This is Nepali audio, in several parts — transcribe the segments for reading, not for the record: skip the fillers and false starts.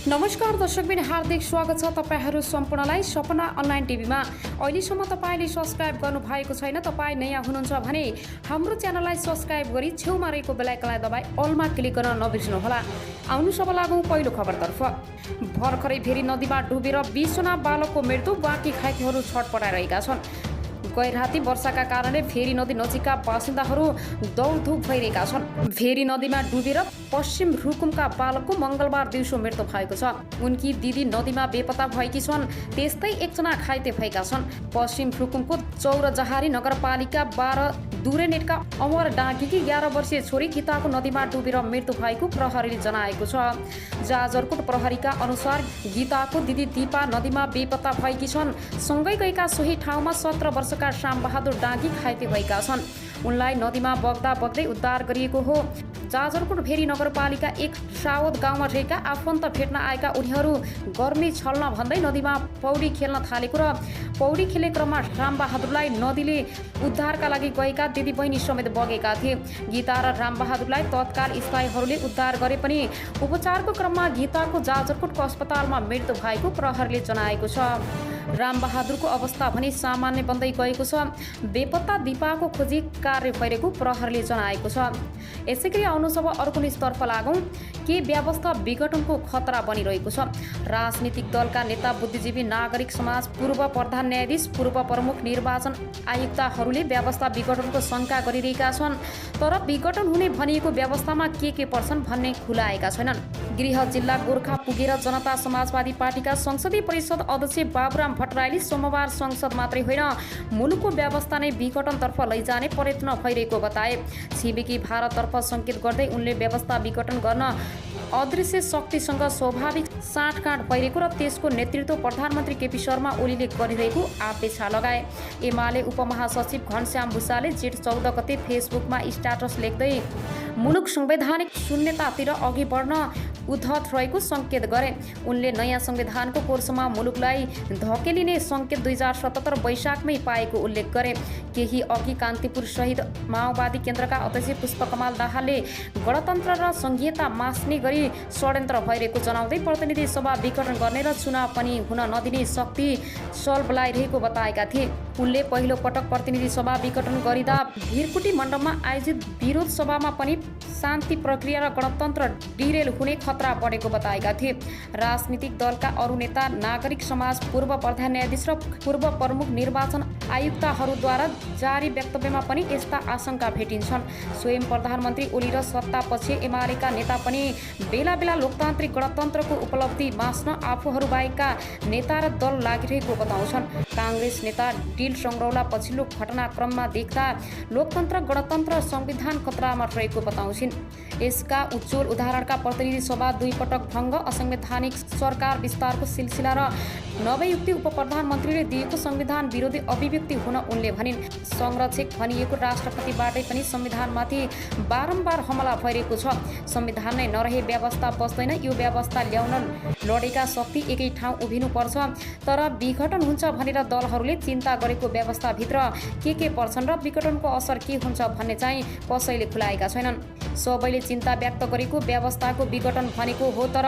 नमस्कार दर्शकबिन, हार्दिक स्वागत छ तपाईहरू सम्पूर्णलाई सपना अनलाइन टिभीमा। अहिलेसम्म तपाईले सब्स्क्राइब गर्नु भएको छैन, तपाई नयाँ हुनुहुन्छ भने हाम्रो च्यानललाई सब्स्क्राइब गरी छेउमा रहेको बेल आइकनलाई दबाई अलमा क्लिक गर्न नबिर्सनुहोला। आउनु सब लागौं पहिलो खबरतर्फ। भर्खरै फेरि नदीमा डुबेर 20 जना बालकको मृत्यु, बाँकी घाइतेहरू छटपटाइरहेका छन्। गैरराती वर्षाका कारणले फेरि नदी नजिकका बासिन्दाहरू दौडधुप भइरहेका छन्। फेरि नदीमा डुबेर पश्चिम रुकुमका बालकको मंगलबार दिउँसो मृत्यु भएको छ। उनकी दिदी नदीमा बेपत्ता भएकी छन्। त्यस्तै एकजना घाइते भएका छन्। पश्चिम रुकुमको चौरजहारी नगरपालिका 12 दुरेनेटका अमर डाँगीकी 11 वर्षीय छोरी गीताको नदीमा डुबेर मृत्यु भएको प्रहरीले जनाएको छ। जाजरकोट प्रहरीका अनुसार गीताको दिदी दिपा नदीमा बेपत्ता भएकी छन्। सँगै गएका सोही ठाउँमा 17 वर्षका श्यामबहादुर डाँगी घाइते भएका छन्। उनलाई नदीमा बग्दा बग्दै उद्धार गरिएको हो। जाजरकोट भेरी नगरपालिका 1 सावत गाउँमा रहेका आफन्त भेट्न आएका उनीहरू गर्मी छल्न भन्दै नदीमा पौडी खेल्न थालेको र पौडी खेल्ने क्रममा रामबहादुरलाई नदीले उद्धारका लागि गएका दिदीबहिनी समेत बगेका थिए। गीता र रामबहादुरलाई तत्काल स्थायीहरूले उद्धार गरे पनि उपचारको क्रममा गीताको जाजरकोटको अस्पतालमा मृत्यु भएको प्रहरीले जनाएको छ। रामबहादुरको अवस्था भने सामान्य बन्दै गएको छ। बेपत्ता दिपाको खोजी कार्य भइरहेको प्रहरीले जनाएको छ। यसैगरी आउनु सब अर्को न्युजतर्फ लागौं। के व्यवस्था विघटनको खतरा बनिरहेको छ। राजनीतिक दलका नेता, बुद्धिजीवी, नागरिक समाज, पूर्व प्रधान न्यायाधीश, पूर्व प्रमुख निर्वाचन आयुक्तहरूले व्यवस्था विघटनको शंका गरिरहेका छन्। तर विघटन हुने भनिएको व्यवस्थामा के पर्छन् भन्ने खुलाएका छैनन्। गृह जिल्ला गोरखा पुगेर जनता समाजवादी पार्टीका संसदीय परिषद अध्यक्ष बाबुराम भट्टराईले सोमबार संसद मात्रै होइन मुलुकको व्यवस्था नै विघटनतर्फ लैजाने प्रयत्न भइरहेको बताए। छिमेकी भारततर्फ संकेत गर्दै उनले व्यवस्था विघटन गर्न अदृश्य शक्तिसँग स्वाभाविक साँठगाँठ भइरहेको र त्यसको नेतृत्व प्रधानमन्त्री केपी शर्मा ओलीले गरिरहेको आपेक्षा लगाए। एमाले उपमहासचिव घनश्याम भुसाले जेठ 14 गते फेसबुकमा स्ट्याटस लेख्दै मुलुक संवैधानिक शून्यतातिर अघि बढ्न उद्धत रहेको संकेत गरे। उनले नयाँ संविधानको कोर्समा मुलुकलाई धकेलिने संकेत 2077 वैशाखमै पाएको उल्लेख गरे। केही अघि कान्तिपुर शहीद माओवादी केन्द्रका अध्यक्ष पुष्पकमल दाहालले गणतन्त्र र संघीयता मास्ने गरी षड्यन्त्र भइरहेको जनाउँदै प्रतिनिधि सभा विघटन गर्ने र चुनाव पनि हुन नदिने शक्ति सल्बलाइरहेको बताएका थिए। उनले पहिलो पटक प्रतिनिधि सभा विघटन गरिँदा भिरकुटी मण्डपमा आयोजित विरोध सभामा पनि शान्ति प्रक्रिया र गणतन्त्र डिरेल हुने खतरा बढेको बताएका थिए। राजनीतिक दलका अरू नेता, नागरिक समाज, पूर्व प्रधान न्यायाधीश र पूर्व प्रमुख निर्वाचन आयुक्तहरूद्वारा जारी वक्तव्यमा पनि यस्ता आशंका भेटिन्छन्। स्वयं प्रधानमन्त्री ओली र सत्तापक्ष एमालेका नेता पनि बेला बेला लोकतान्त्रिक गणतन्त्रको उपलब्धि मास्न आफूहरू बाहेकका नेता र दल लागिरहेको बताउँछन्। काङ्ग्रेस नेता डिल संग्रौला पछिल्लो घटनाक्रममा देख्दा लोकतन्त्र, गणतन्त्र, संविधान खतरामा रहेको बताउँछिन्। यसका उज्जवल उदाहरणका प्रतिनिधि सभा 2 पटक भङ्ग, असंवैधानिक सरकार विस्तारको सिलसिला र नवयुक्ति उपप्रधानमन्त्रीले दिएको संविधान विरोधी अभिव्यक्ति हुन उनले भनिन्। संरक्षक भनिएको राष्ट्रपतिबाटै पनि संविधानमाथि बारम्बार हमला भइरहेको छ। संविधान नै नरहे व्यवस्था बस्दैन। यो व्यवस्था ल्याउन लडेका शक्ति एकै ठाउँ उभिनुपर्छ। तर विघटन हुन्छ भनेर दलहरूले चिन्ता गरेको व्यवस्थाभित्र के पर्छन् र विघटनको असर के हुन्छ भन्ने चाहिँ कसैले खुलाएका छैनन्। सबैले चिन्ता व्यक्त गरेको व्यवस्थाको विघटन भनेको हो, तर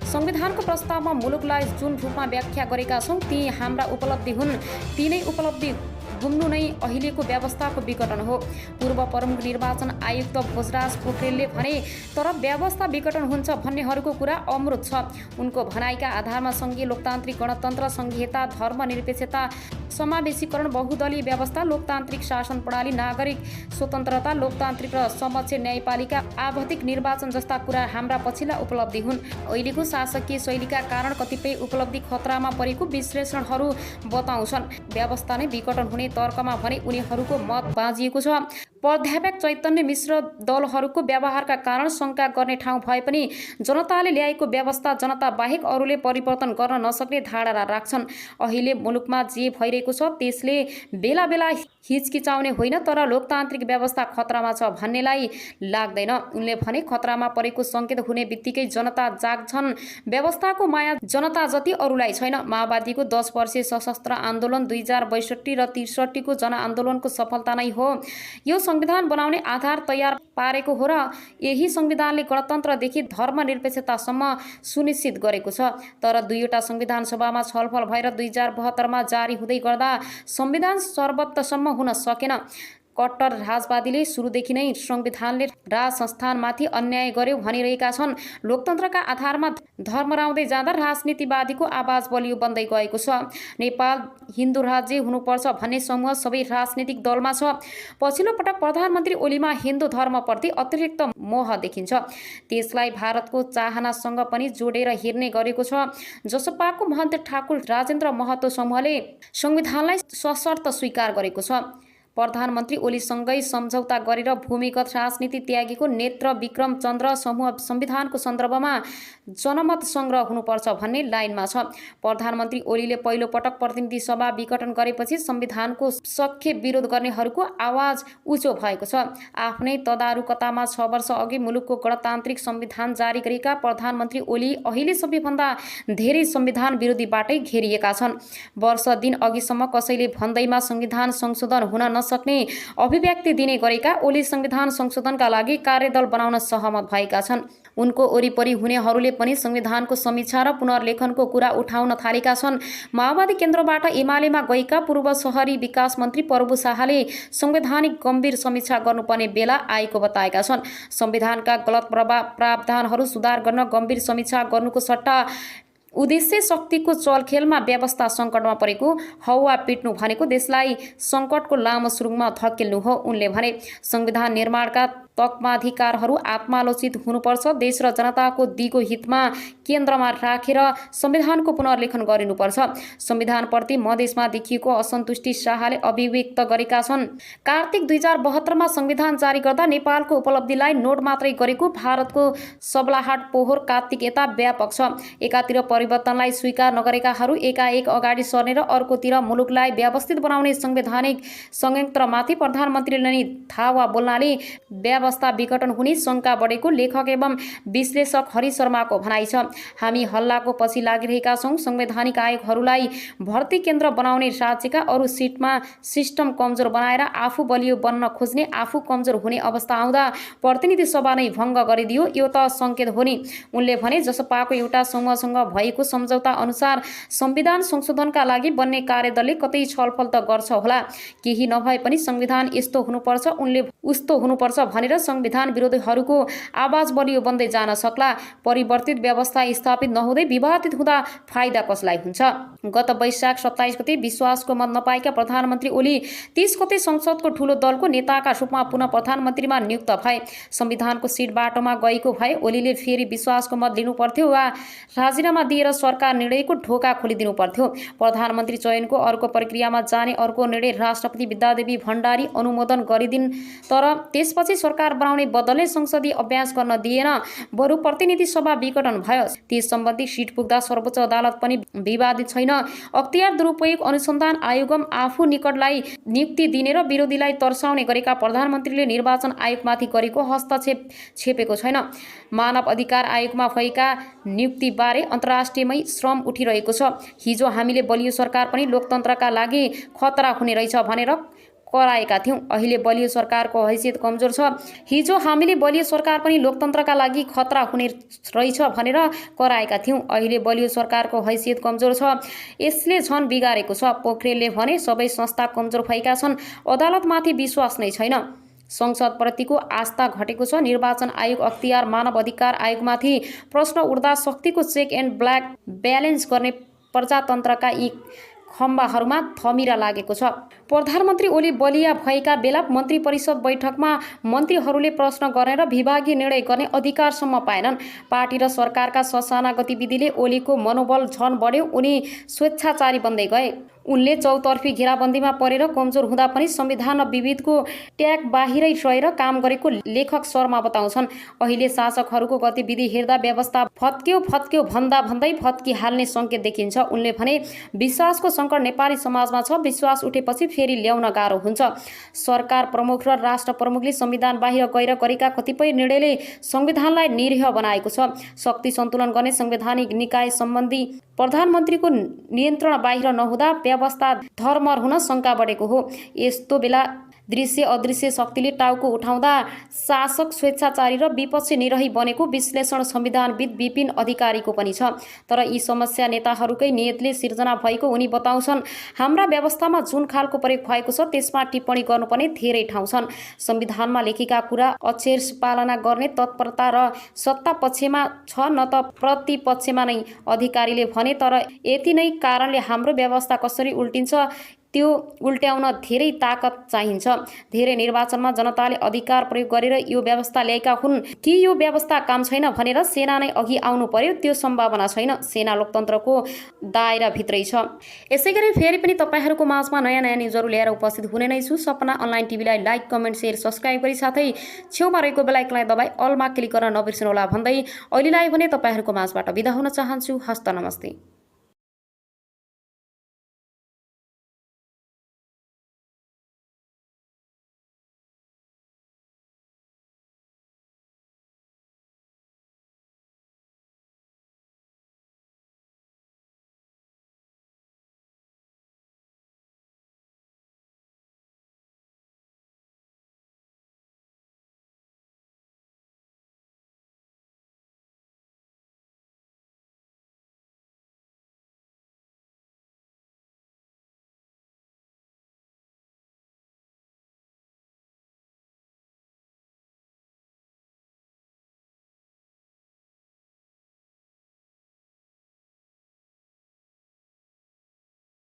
संविधानको प्रस्तावमा मुलुकलाई जुन रूपमा व्याख्या गरेका छौँ ती हाम्रा उपलब्धि हुन्। ती नै उपलब्धि गुम्नु नै अहिलेको व्यवस्थाको विघटन हो। पूर्व प्रमुख निर्वाचन आयुक्त भोजराज पोखरेलले भने, तर व्यवस्था विघटन हुन्छ भन्नेहरूको कुरा अमृत छ। उनको भनाइका आधारमा संघीय लोकतान्त्रिक गणतन्त्र, संघीयता, धर्मनिरपेक्षता, समावेशीकरण, बहुदलीय व्यवस्था, लोकतान्त्रिक शासन प्रणाली, नागरिक स्वतन्त्रता, लोकतान्त्रिक र समक्ष न्यायपालिका, आवधिक निर्वाचन जस्ता कुरा हाम्रा पछिल्ला उपलब्धि हुन्। अहिलेको शासकीय शैलीका कारण कतिपय उपलब्धि खतरामा परेको विश्लेषणहरू बताउँछन्। व्यवस्था नै विघटन हुने तर्कमा भने उनीहरूको मत बाँझिएको छ। प्राध्यापक चैतन्य मिश्र दलहरूको व्यवहारका कारण शंका गर्ने ठाउँ भए पनि जनताले ल्याएको व्यवस्था जनता बाहेक अरूले परिवर्तन गर्न नसक्ने धारणा राख्छन्। अहिले मुलुकमा जे भइरहेको छ त्यसले बेला बेला हिचकिचाउने होइन, तर लोकतान्त्रिक व्यवस्था खतरामा छ भन्नेलाई लाग्दैन। उनले भने, खतरामा परेको संकेत हुने बित्तिकै जनता जाग्छन्। व्यवस्थाको माया जनता जति अरूलाई छैन। माओवादीको 10 वर्षीय सशस्त्र आन्दोलन, 2062 र 63 को जनआन्दोलनको सफलता नै हो। यो संविधान बनाउने आधार तयार पारेको हो र यही संविधानले गणतन्त्रदेखि धर्मनिरपेक्षतासम्म सुनिश्चित गरेको छ। तर दुईवटा संविधान सभामा छलफल भएर 2072 जारी हुँदै गर्दा संविधान सर्वोच्चसम्म हुन सकेन। कट्टर राजवादीले सुरुदेखि नै संविधानले राज संस्थानमाथि अन्याय गर्यो भनिरहेका छन्। लोकतन्त्रका आधारमा धर्मराउँदै जाँदा राजनीतिवादीको आवाज बलियो बन्दै गएको छ। नेपाल हिन्दू राज्य हुनुपर्छ भन्ने समूह सबै राजनीतिक दलमा छ। पछिल्लो पटक प्रधानमन्त्री ओलीमा हिन्दू धर्मप्रति अतिरिक्त मोह देखिन्छ। त्यसलाई भारतको चाहनासँग पनि जोडेर हेर्ने गरेको छ। जसपाको महन्त ठाकुर राजेन्द्र महतो समूहले संविधानलाई सशर्त स्वीकार गरेको छ। प्रधानमन्त्री ओलीसँगै सम्झौता गरेर भूमिगत राजनीति त्यागेको नेत्र विक्रम चन्द्र समूह संविधानको सन्दर्भमा जनमत सङ्ग्रह हुनुपर्छ भन्ने लाइनमा छ। प्रधानमन्त्री ओलीले पहिलो पटक प्रतिनिधि सभा विघटन गरेपछि संविधानको सख्य विरोध गर्नेहरूको आवाज उच्च भएको छ। आफ्नै तदारुकतामा 6 वर्ष अघि मुलुकको गणतान्त्रिक संविधान जारी गरेका प्रधानमन्त्री ओली अहिले सबैभन्दा धेरै संविधान विरोधीबाटै घेरिएका छन्। वर्ष दिन अघिसम्म कसैले भन्दैमा संविधान संशोधन हुन नसक्ने अभिव्यक्ति दिने गरेका ओली संविधान संशोधनका लागि कार्यदल बनाउन सहमत भएका छन्। उनको वरिपरि हुनेहरूले पनि संविधानको समीक्षा र पुनर्लेखनको कुरा उठाउन थालेका छन्। माओवादी केन्द्रबाट एमालेमा गएका पूर्व शहरी विकास मन्त्री प्रभु शाहले संवैधानिक गम्भीर समीक्षा गर्नुपर्ने बेला आएको बताएका छन्। संविधानका गलत प्रावधानहरू सुधार गर्न गम्भीर समीक्षा गर्नुको सट्टा उद्देश्य शक्तिको चलखेलमा व्यवस्था सङ्कटमा परेको हौवा पिट्नु भनेको देशलाई सङ्कटको लामो सुरुङमा धकेल्नु हो। उनले भने संविधान निर्माणका तकमाधिकारहरू आत्मालोचित हुनुपर्छ। देश र जनताको दिगो हितमा केन्द्रमा राखेर संविधानको पुनर्लेखन गरिनुपर्छ। संविधानप्रति मधेसमा देखिएको असन्तुष्टि शाहले अभिव्यक्त गरेका छन्। कार्तिक 2072 संविधान जारी गर्दा नेपालको उपलब्धिलाई नोट मात्रै गरेको भारतको सबलाहाट पोहोर कार्तिक यता व्यापक छ। एकातिर परिवर्तनलाई स्वीकार नगरेकाहरू एकाएक अगाडि सर्ने र अर्कोतिर मुलुकलाई व्यवस्थित बनाउने संवैधानिक संयन्त्रमाथि प्रधानमन्त्रीले नै थावा बोल्नाले व्यवस्था विघटन हुने शङ्का बढेको लेखक एवं विश्लेषक हरि शर्माको भनाइ छ। हामी हल्लाको पछि लागिरहेका छौँ। संवैधानिक आयोगहरूलाई भर्ती केन्द्र बनाउने, राज्यका अरू सिटमा सिस्टम कमजोर बनाएर आफू बलियो बन्न खोज्ने, आफू कमजोर हुने अवस्था आउँदा प्रतिनिधि सभा नै भङ्ग गरिदियो, यो त सङ्केत हो नि। उनले भने जसपाको एउटा समूहसँग भएको सम्झौता अनुसार संविधान संशोधनका लागि बन्ने कार्यदलले कतै छलफल त गर्छ होला, केही नभए पनि संविधान यस्तो हुनुपर्छ, उनले उस्तो हुनुपर्छ भनेर संविधान विरोधीहरूको आवाज बलियो बन्दै जान सक्ला। परिवर्तित व्यवस्था स्थापित नहुँदै विवादित हुँदा फाइदा कसलाई हुन्छ? गत वैशाख 27 गते विश्वासको मत नपाएका प्रधानमन्त्री ओली 30 गते संसदको ठूलो दलको नेताका रूपमा पुनः प्रधानमन्त्रीमा नियुक्त भए। संविधानको सिट बाटोमा गएको भए ओलीले फेरि विश्वासको मत लिनु पर्थ्यो वा राजीनामा दिएर सरकार निर्णयको ढोका खोलिदिनु पर्थ्यो। प्रधानमन्त्री चयनको अर्को प्रक्रियामा जाने अर्को निर्णय राष्ट्रपति विद्यादेवी भण्डारी अनुमोदन गरिदिन्, तर त्यसपछि सरकार बनाउने बदलले संसदीय अभ्यास गर्न दिएन, बरु प्रतिनिधि सभा विघटन भयो। त्यस सम्बन्धी सिट पुग्दा सर्वोच्च अदालत पनि विवादित छैन। अख्तियार दुरुपयोग अनुसन्धान आयोगम आफू निकटलाई नियुक्ति दिने र विरोधीलाई तर्साउने गरेका प्रधानमन्त्रीले निर्वाचन आयोगमाथि गरेको हस्तक्षेप छेपेको छैन। मानव अधिकार आयोगमा भएका नियुक्तिबारे अन्तर्राष्ट्रियमै श्रम उठिरहेको छ। हिजो हामीले बलियो सरकार पनि लोकतन्त्रका लागि खतरा हुने रहेछ भनेर कराएका थियौँ, अहिले बलियो सरकारको हैसियत कमजोर छ। हिजो हामीले बलियो सरकार पनि लोकतन्त्रका लागि खतरा हुने रहेछ भनेर कराएका थियौँ, अहिले बलियो सरकारको हैसियत कमजोर छ। यसले झन बिगारेको छ। पोखरेलले भने सबै संस्था कमजोर भएका छन्, अदालतमाथि विश्वास नै छैन। संसदप्रतिको आस्था घटेको छ। निर्वाचन आयोग, अख्तियार, मानव अधिकार आयोगमाथि प्रश्न उठ्दा शक्तिको चेक एन्ड ब्यालेन्स गर्ने प्रजातन्त्रका यी खम्बाहरूमा थमिरा लागेको छ। प्रधानमन्त्री ओली बलिया भएका बेला मन्त्री परिषद बैठकमा मन्त्रीहरूले प्रश्न गर्ने र विभागीय निर्णय गर्ने अधिकारसम्म पाएनन्। पार्टी र सरकारका ससाना गतिविधिले ओलीको मनोबल झन बढ्यो। उनी स्वेच्छाचारी बन्दै गए। उनले चौतर्फी घेराबन्दीमा परेर कमजोर हुँदा पनि संविधान र विविधको ट्याग बाहिरै रहेर काम गरेको लेखक शर्मा बताउँछन्। अहिले शासकहरूको गतिविधि हेर्दा व्यवस्था फत्क्यो भन्दा भन्दै फत्किहाल्ने सङ्केत देखिन्छ। उनले भने विश्वासको सङ्कट नेपाली समाजमा छ। विश्वास उठेपछि फेरि ल्याउन गाह्रो हुन्छ। सरकार प्रमुख र राष्ट्र प्रमुखले संविधान बाहिर गएर गरेका कतिपय निर्णयले संविधानलाई निरीह बनाएको छ। शक्ति सन्तुलन गर्ने संवैधानिक निकाय सम्बन्धी प्रधानमन्त्रीको नियन्त्रण बाहिर नहुँदा व्यवस्था धर्मर हुन शङ्का बढेको हो। यस्तो बेला दृश्य अदृश्य शक्तिले टाउको उठाउँदा शासक स्वेच्छाचारी र विपक्षी निरही बनेको विश्लेषण संविधानविद विपिन अधिकारीको पनि छ। तर यी समस्या नेताहरूकै नियतले सिर्जना भएको उनी बताउँछन्। हाम्रा व्यवस्थामा जुन खालको प्रयोग भएको छ त्यसमा टिप्पणी गर्नुपर्ने धेरै ठाउँ छन्। संविधानमा लेखेका कुरा अक्षर पालना गर्ने तत्परता र सत्ता पक्षमा छ न त प्रतिपक्षमा नै अधिकारीले भने। तर यति नै कारणले हाम्रो व्यवस्था कसरी उल्टिन्छ त्यो उल्ट्याउन धेरै ताकत चाहिन्छ। धेरै निर्वाचनमा जनताले अधिकार प्रयोग गरेर यो व्यवस्था ल्याएका हुन् कि यो व्यवस्था काम छैन भनेर सेना नै अघि आउनु पर्यो, त्यो सम्भावना छैन। सेना लोकतन्त्रको दायराभित्रै छ। यसै गरी फेरि पनि तपाईँहरूको माझमा नयाँ नयाँ न्युजहरू ल्याएर उपस्थित हुने नै छु। सपना अनलाइन टिभीलाई लाइक, कमेन्ट, सेयर, सब्सक्राइब गरी साथै छेउमा रहेको बेल आइकनलाई दबाई अलमा क्लिक गर्न नबिर्सनुहोला भन्दै अहिलेलाई भने तपाईँहरूको माझबाट बिदा हुन चाहन्छु। हस्त नमस्ते।